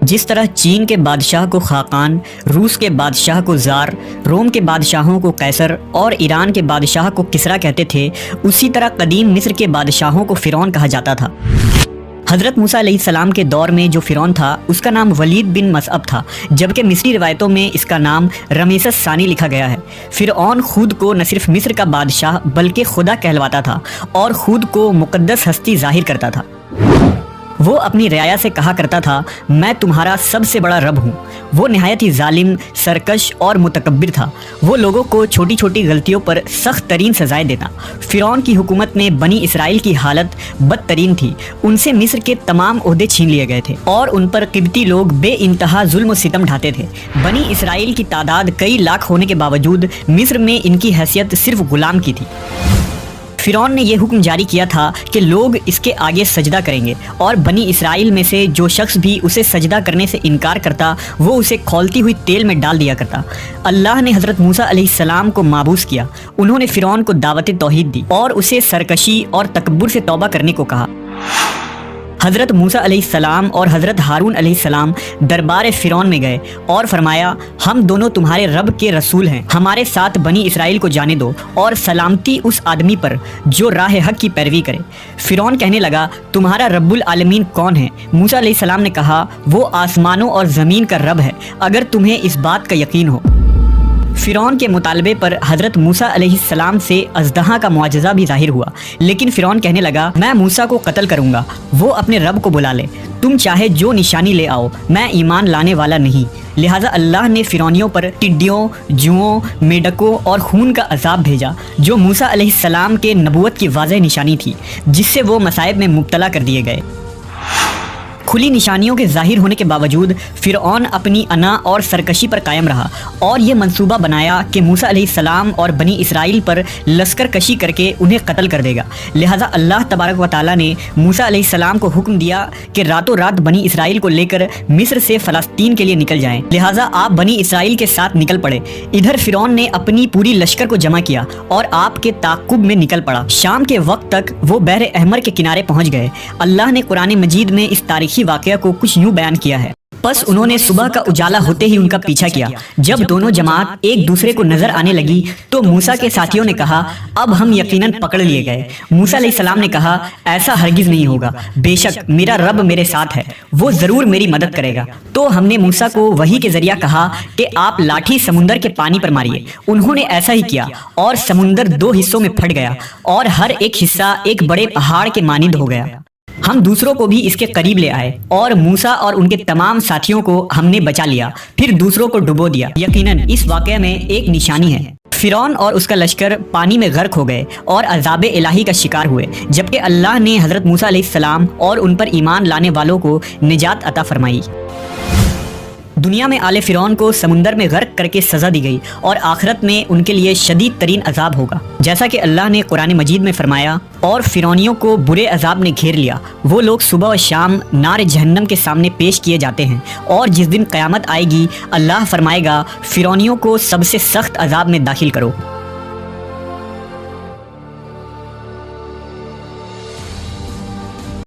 جس طرح چین کے بادشاہ کو خاقان، روس کے بادشاہ کو زار، روم کے بادشاہوں کو قیصر اور ایران کے بادشاہ کو کسرا کہتے تھے، اسی طرح قدیم مصر کے بادشاہوں کو فرعون کہا جاتا تھا۔ حضرت موسیٰ علیہ السلام کے دور میں جو فرعون تھا اس کا نام ولید بن مصعب تھا، جبکہ مصری روایتوں میں اس کا نام رمیسس ثانی لکھا گیا ہے۔ فرعون خود کو نہ صرف مصر کا بادشاہ بلکہ خدا کہلواتا تھا اور خود کو مقدس ہستی ظاہر کرتا تھا۔ وہ اپنی رعایا سے کہا کرتا تھا، میں تمہارا سب سے بڑا رب ہوں۔ وہ نہایت ہی ظالم، سرکش اور متکبر تھا۔ وہ لوگوں کو چھوٹی چھوٹی غلطیوں پر سخت ترین سزائیں دیتا۔ فرعون کی حکومت میں بنی اسرائیل کی حالت بدترین تھی۔ ان سے مصر کے تمام عہدے چھین لیے گئے تھے اور ان پر قبطی لوگ بے انتہا ظلم و ستم ڈھاتے تھے۔ بنی اسرائیل کی تعداد کئی لاکھ ہونے کے باوجود مصر میں ان کی حیثیت صرف غلام کی تھی۔ فرعون نے یہ حکم جاری کیا تھا کہ لوگ اس کے آگے سجدہ کریں گے، اور بنی اسرائیل میں سے جو شخص بھی اسے سجدہ کرنے سے انکار کرتا وہ اسے کھولتی ہوئی تیل میں ڈال دیا کرتا۔ اللہ نے حضرت موسیٰ علیہ السلام کو مابوس کیا۔ انہوں نے فرعون کو دعوت توحید دی اور اسے سرکشی اور تکبر سے توبہ کرنے کو کہا۔ حضرت موسیٰ علیہ السلام اور حضرت ہارون علیہ السلام دربار فرعون میں گئے اور فرمایا، ہم دونوں تمہارے رب کے رسول ہیں، ہمارے ساتھ بنی اسرائیل کو جانے دو اور سلامتی اس آدمی پر جو راہ حق کی پیروی کرے۔ فرعون کہنے لگا، تمہارا رب العالمین کون ہے؟ موسیٰ علیہ السلام نے کہا، وہ آسمانوں اور زمین کا رب ہے، اگر تمہیں اس بات کا یقین ہو۔ فرعون کے مطالبے پر حضرت موسیٰ علیہ السلام سے اژدہا کا معجزہ بھی ظاہر ہوا، لیکن فرعون کہنے لگا، میں موسیٰ کو قتل کروں گا، وہ اپنے رب کو بلا لے، تم چاہے جو نشانی لے آؤ، میں ایمان لانے والا نہیں۔ لہٰذا اللہ نے فرعونیوں پر ٹڈیوں، جوؤں، میڈکوں اور خون کا عذاب بھیجا، جو موسیٰ علیہ السلام کے نبوت کی واضح نشانی تھی، جس سے وہ مصائب میں مبتلا کر دیے گئے۔ کھلی نشانیوں کے ظاہر ہونے کے باوجود فرعون اپنی انا اور سرکشی پر قائم رہا اور یہ منصوبہ بنایا کہ موسیٰ علیہ السلام اور بنی اسرائیل پر لشکر کشی کر کے انہیں قتل کر دے گا۔ لہٰذا اللہ تبارک و تعالیٰ نے موسیٰ علیہ السلام کو حکم دیا کہ راتوں رات بنی اسرائیل کو لے کر مصر سے فلسطین کے لیے نکل جائیں۔ لہٰذا آپ بنی اسرائیل کے ساتھ نکل پڑے۔ ادھر فرعون نے اپنی پوری لشکر کو جمع کیا اور آپ کے تعاقب میں نکل پڑا۔ شام کے وقت تک وہ بحر احمر کے کنارے پہنچ گئے۔ اللہ نے قرآن مجید میں اس تاریخی واقعہ کو کچھ یوں بیان کیا ہے، پس انہوں نے صبح کا اجالا ہوتے ہی ان کا پیچھا کیا۔ جب دونوں جماعت ایک دوسرے کو نظر آنے لگی تو موسیٰ کے ساتھیوں نے کہا، اب ہم یقیناً پکڑ لیے گئے۔ موسیٰ علیہ السلام نے کہا، ایسا ہرگز نہیں ہوگا، بے شک میرا رب میرے ساتھ ہے، وہ ضرور میری مدد کرے گا۔ تو ہم نے موسیٰ کو وحی کے ذریعہ کہا کہ آپ لاٹھی سمندر کے پانی پر ماریے۔ انہوں نے ایسا ہی کیا اور سمندر دو حصوں میں پھٹ گیا اور ہر ایک حصہ ایک بڑے پہاڑ کے مانند ہو گیا۔ ہم دوسروں کو بھی اس کے قریب لے آئے اور موسیٰ اور ان کے تمام ساتھیوں کو ہم نے بچا لیا، پھر دوسروں کو ڈبو دیا۔ یقیناً اس واقعے میں ایک نشانی ہے۔ فرعون اور اس کا لشکر پانی میں غرق ہو گئے اور عذاب الہی کا شکار ہوئے، جبکہ اللہ نے حضرت موسیٰ علیہ السلام اور ان پر ایمان لانے والوں کو نجات عطا فرمائی۔ دنیا میں آل فرعون کو سمندر میں غرق کر کے سزا دی گئی اور آخرت میں ان کے لیے شدید ترین عذاب ہوگا، جیسا کہ اللہ نے قرآن مجید میں فرمایا، اور فرعونیوں کو برے عذاب نے گھیر لیا۔ وہ لوگ صبح و شام نار جہنم کے سامنے پیش کیے جاتے ہیں، اور جس دن قیامت آئے گی اللہ فرمائے گا، فرعونیوں کو سب سے سخت عذاب میں داخل کرو۔